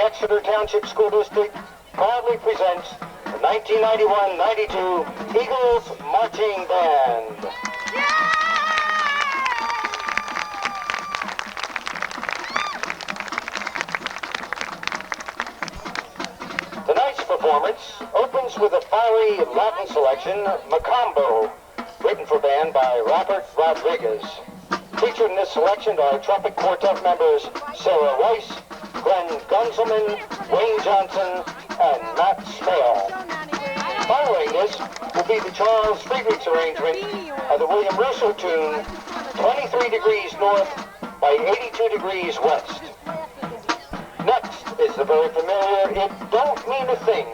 Exeter Township School District proudly presents the 1991-92 Eagles Marching Band. Tonight's performance opens with a fiery Latin selection, Macambo, written for band by Robert Rodriguez. Featured in this selection are trumpet quartet members Sarah Weiss, Glenn Gunzelman, Wayne Johnson, and Matt Smale. Following this will be the Charles Friedrichs arrangement of the William Russo tune, 23 Degrees North by 82 Degrees West. Next is the very familiar It Don't Mean a Thing,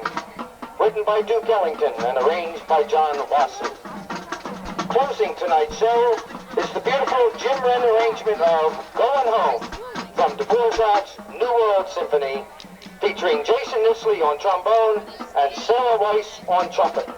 written by Duke Ellington and arranged by John Wasson. Closing tonight's show is the beautiful Jim Wren arrangement of Going Home from Dvorak's New World Symphony, featuring Jason Nisley on trombone and Sarah Weiss on trumpet.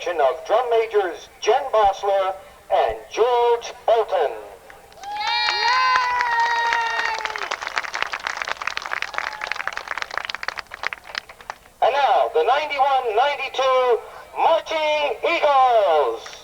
Of drum majors Jen Bossler and George Bolton. And now, the 91-92 Marching Eagles.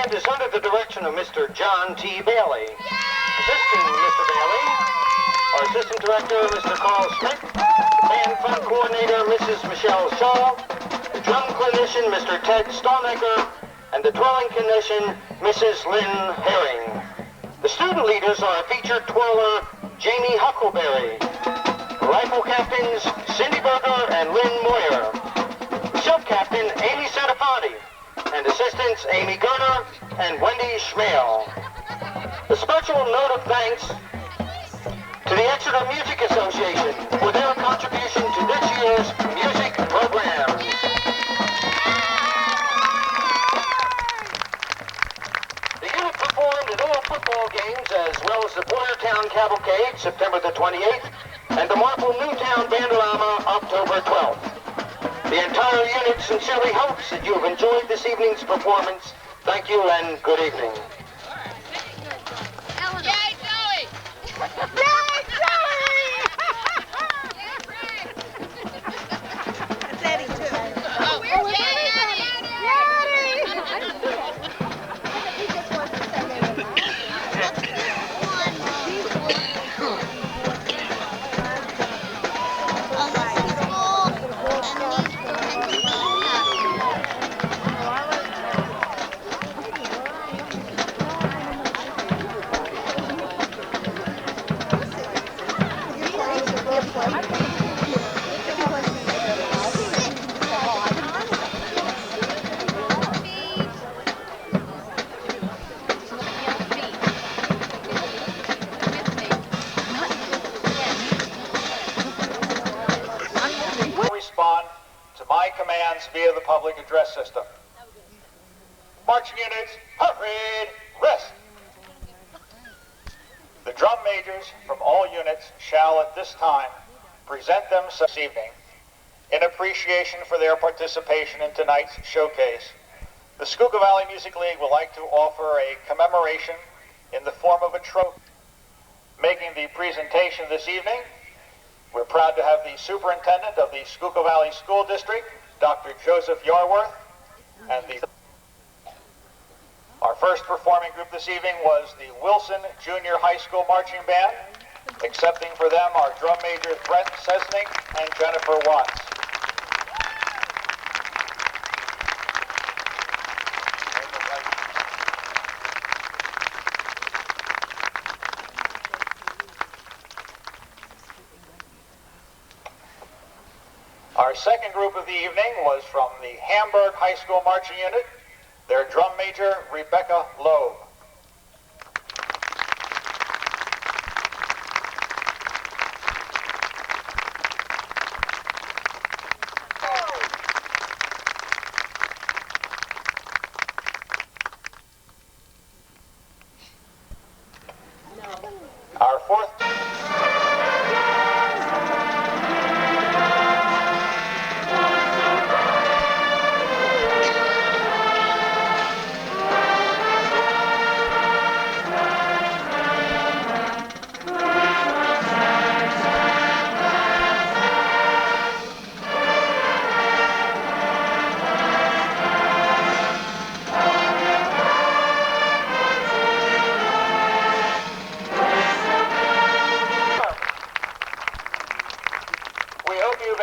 band is under the direction of Mr. John T. Bailey. Assisting Mr. Bailey, our assistant director, Mr. Carl Smith, band fund coordinator, Mrs. Michelle Shaw, the drum clinician, Mr. Ted Stallmaker, and the twirling clinician, Mrs. Lynn Herring. The student leaders are featured twirler Jamie Huckleberry, rifle captains Cindy Berger and Lynn Moyer, sub-captain Amy Santafanti, and assistants Amy Gerner and Wendy Schmale. A special note of thanks to the Exeter Music Association for their contribution to this year's music program. The unit performed at all football games as well as the Boyertown Cavalcade, September the 28th, and the Marple Newtown Bandorama, October 12th. The entire unit sincerely hopes that you have enjoyed this evening's performance. Thank you and good evening. Yay, Joey! Yay, Joey! That's Eddie, too. Oh, where's Eddie? He just wants to say they respond to my commands via the public address system. Marching units, hurry, rest. The drum majors from all units shall at this time present themselves this evening in appreciation for their participation in tonight's showcase. The Schuylkill Valley Music League would like to offer a commemoration in the form of a trophy. Making the presentation this evening, we're proud to have the superintendent of the Schuylkill Valley School District, Dr. Joseph Yarworth, and our first performing group this evening was the Wilson Junior High School Marching Band. Accepting for them are drum major Brent Sesnick and Jennifer Watts. Our second group of the evening was from the Hamburg High School Marching Unit. Their drum major, Rebecca Loeb. Our fourth...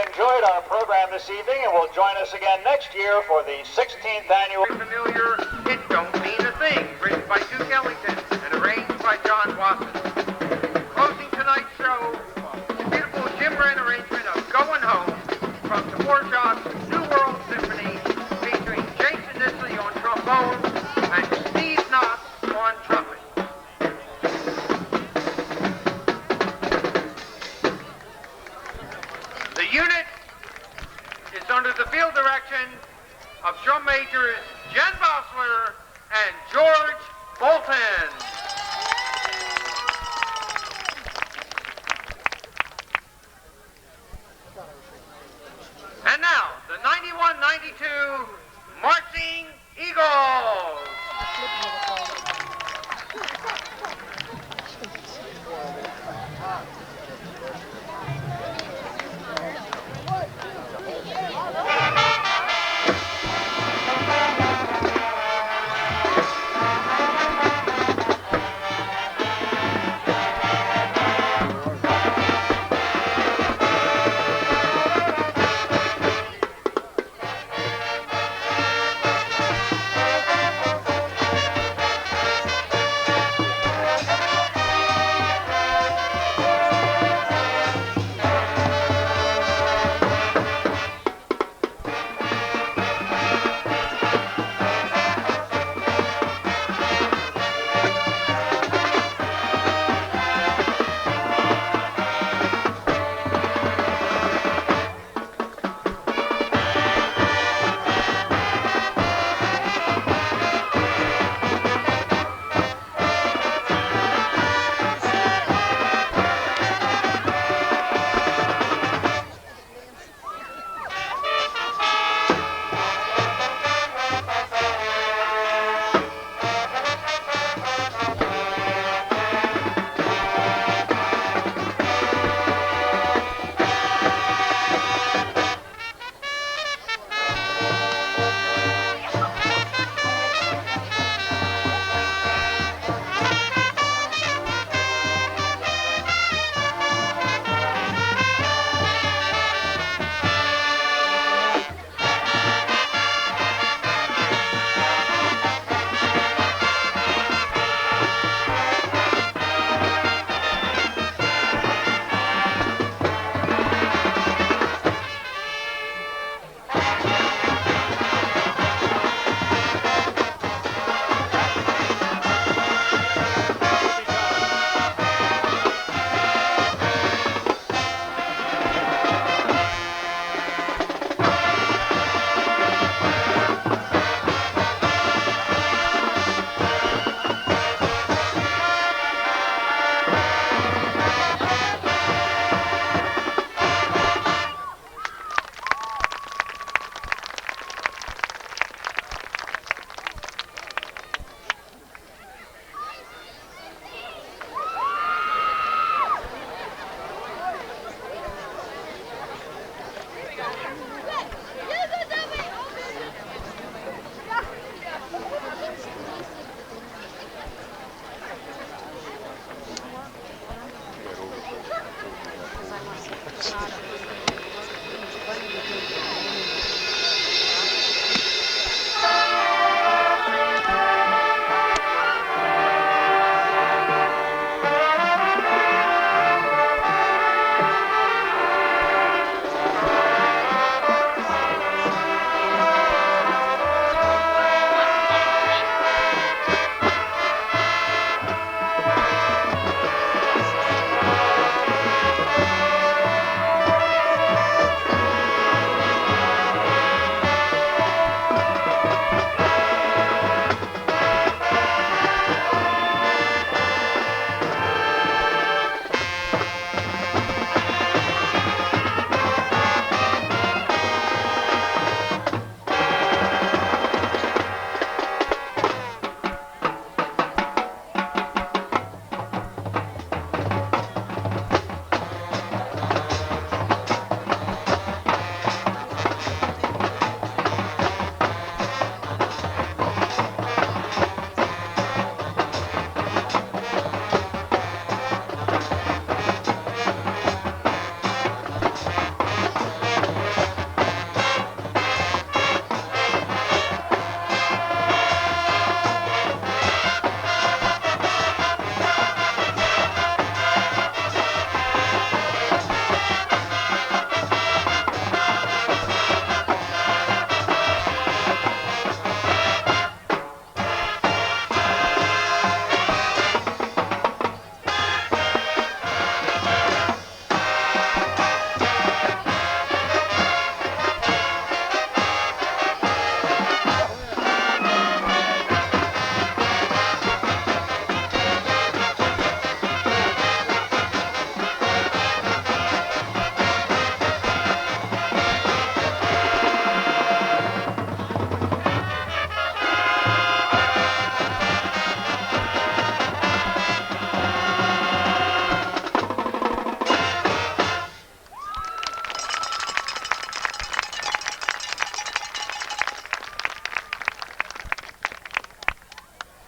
enjoyed our program this evening and will join us again next year for the 16th annual... Familiar, It Don't Mean a Thing, written by Duke Ellington and arranged by John Watson. Closing tonight's show, the beautiful Jim Wren arrangement of Going Home from Dvorak's New World Symphony, featuring Jason Nisley on trombone and Steve Knott on trumpet. The unit is under the field direction of drum majors Jen Bossler and George Bolton. And now, the 91-92 Marching Eagles.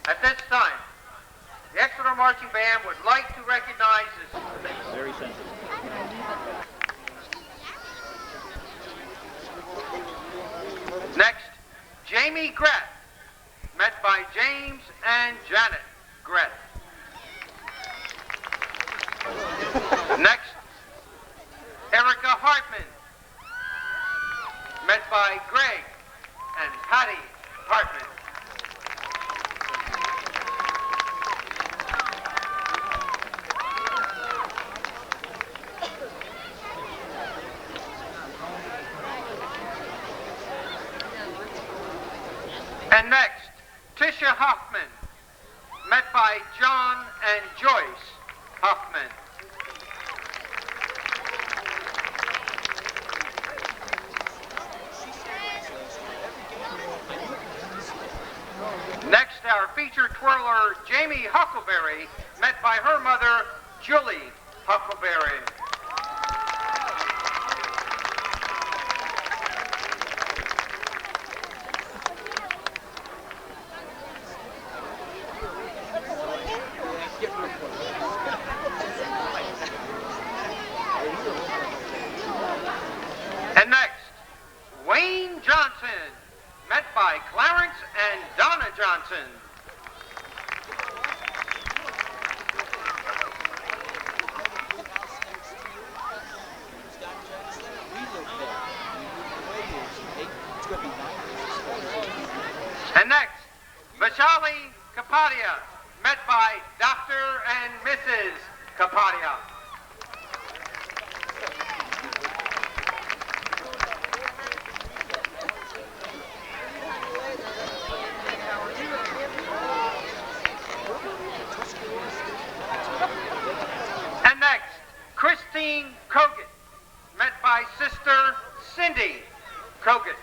At this time, the Exeter Marching Band would like to recognize this. Very sensitive. Next, Jamie Grett, met by James and Janet Grett. Next, Erica Hartman, met by Greg and Patty Hartman. And next, Tisha Hoffman, met by John and Joyce Hoffman. Next, our featured twirler, Jamie Huckleberry, met by her mother, Julie Huckleberry. And next, Wayne Johnson, met by Clarence and Donna Johnson. And next, Vishali Kapadia, met by Dr. and Mrs. Kapadia. And next, Christine Kogan, met by Sister Cindy Kogan.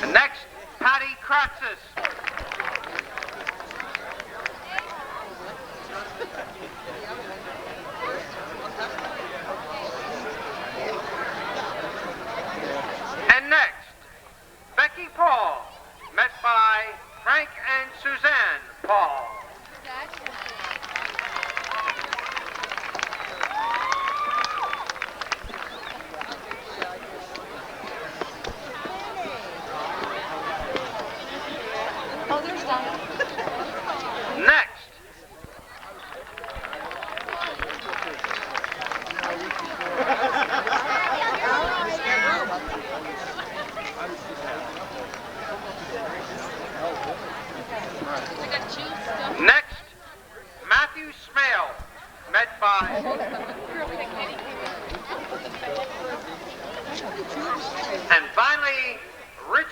And next, Patty Kratzis.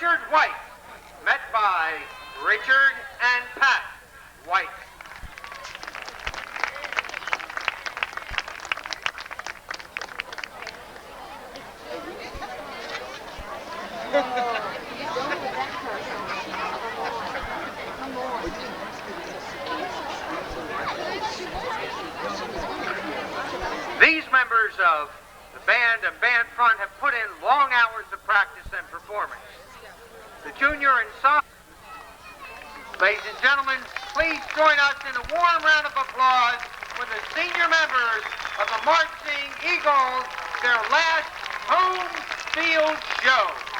Richard White, met by Richard and Pat White. These members of the band and band front have put in long hours of practice and performance. The junior and sophomore. Ladies and gentlemen, please join us in a warm round of applause for the senior members of the Marching Eagles, their last home field show.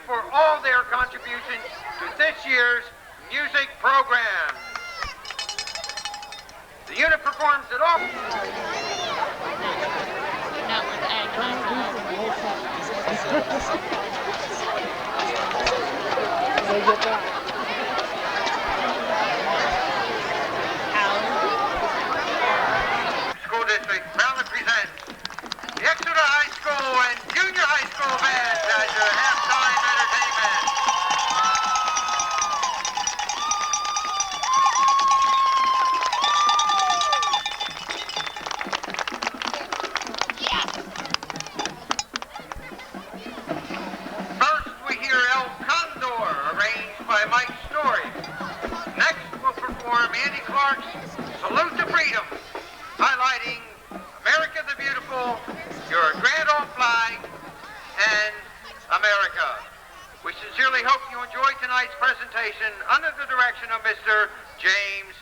For all their contributions to this year's music program. The unit performs at all. School District proudly presents the Exeter High School and Junior High School bands as your halftime entertainment. First we hear El Condor, arranged by Mike Story. Next we'll perform Andy Clark's Salute to Freedom, highlighting America the Beautiful, your grand old flag, and America. We sincerely hope you enjoy tonight's presentation under the direction of Mr. James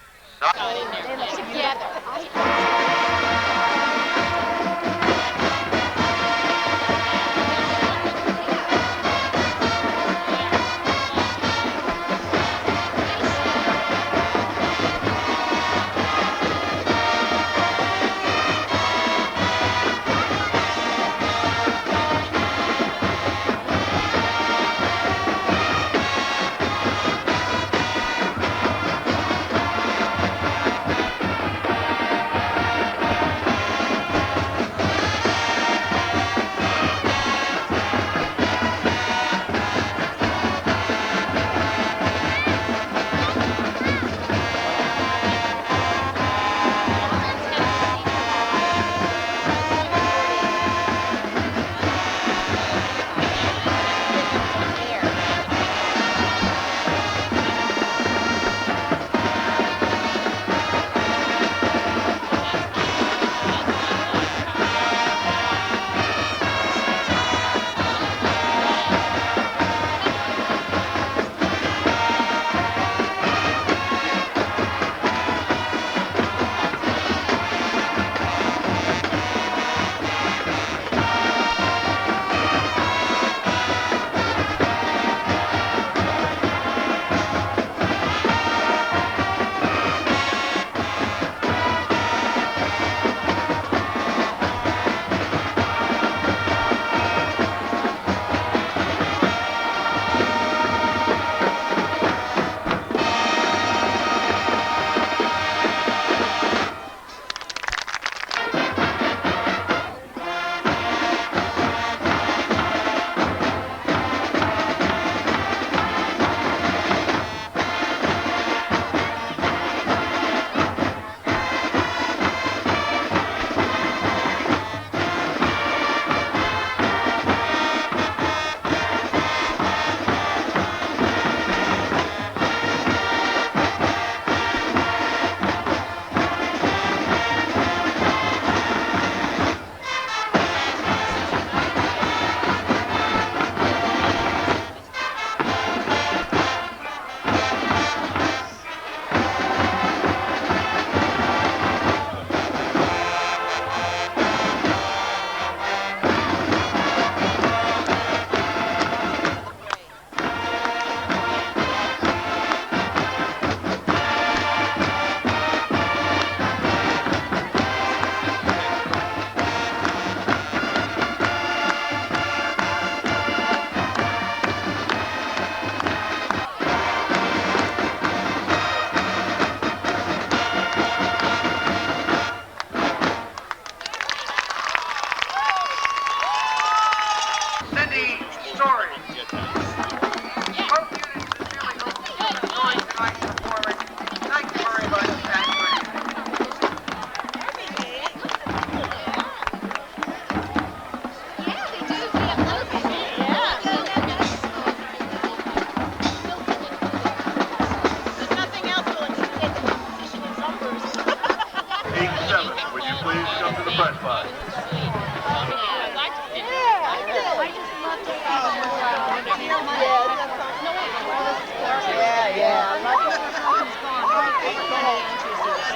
French fries.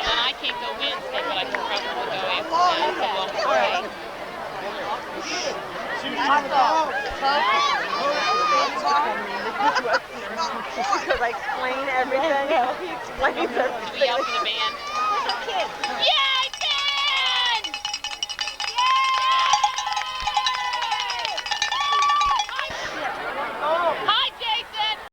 And I can't go Wednesday, but I can probably go after that. So, all right. Because I explain everything. He explains everything. Do we help in the band? Yeah!